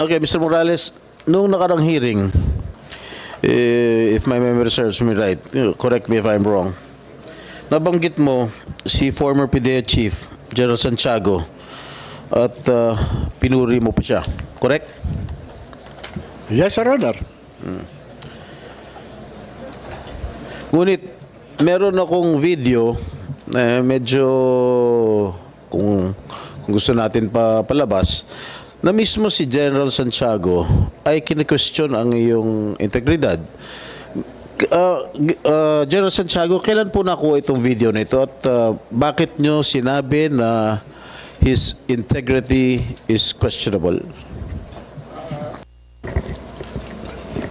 Okay, Mr. Morales, nung nakarang hearing, if my memory serves me right, correct me if I'm wrong, nabanggit mo si former PDEA Chief, General Santiago, at pinuri mo pa siya. Correct? Yes, Your Honor. Ngunit, meron akong video na medyo, kung gusto natin palabas, na mismo si General Santiago ay kine-question ang iyong integridad. General Santiago, kailan po nakuha itong video na ito at bakit nyo sinabi na his integrity is questionable?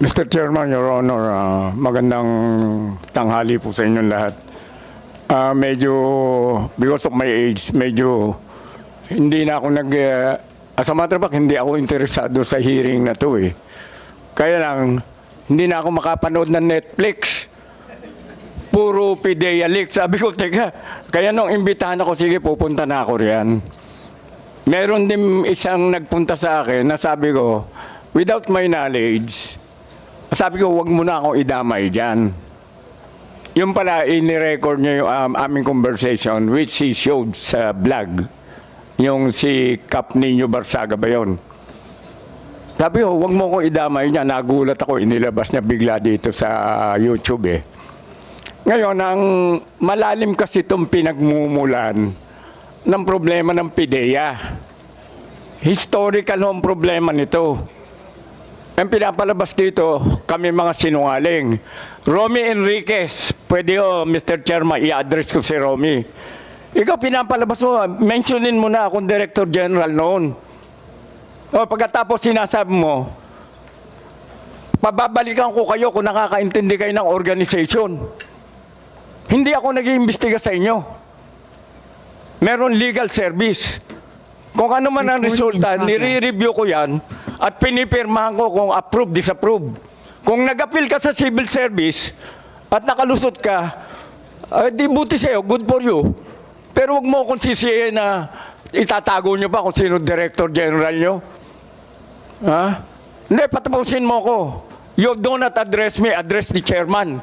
Mr. Chairman, Your Honor, magandang tanghali po sa inyong lahat. Medyo, because of my age, medyo hindi na ako as a matter of fact, hindi ako interesado sa hearing na to eh. Kaya lang, hindi na ako makapanood ng Netflix. Puro PDEA leak. Sabi ko, teka, kaya nung imbitahan ako, sige, pupunta na ako riyan. Meron din isang nagpunta sa akin na sabi ko, without my knowledge, sabi ko, wag mo na akong idamay dyan. Yung pala, ini-record niya yung aming conversation, which he showed sa vlog. Yung si Cap Nino Barsaga ba yun? Sabi ko, wag mo akong idamay niya. Nagulat ako, inilabas niya bigla dito sa YouTube eh. Ngayon, ang malalim kasi itong pinagmumulan ng problema ng PDEA. Historical ang problema nito. Ang pinapalabas dito, kami mga sinungaling. Romy Enriquez, pwede Mr. Chairman, i-address ko si Romy. Ikaw pinapalabas mo, mentionin mo na akong Director General noon. O pagkatapos sinasabi mo, pababalikan ko kayo kung nakakaintindi kayo ng organization. Hindi ako nag-iimbestiga sa inyo. Meron legal service. Kung ano man ang resulta, nire-review ko yan at pinipirmahan ko kung approve, disapprove. Kung nag-appeal ka sa civil service at nakalusot ka, di buti sa'yo, good for you. Pero huwag mo akong sisihin na itatago nyo ba kung sino Director General nyo? Ha? Hindi, patapusin mo ko. You do not address me, address the chairman.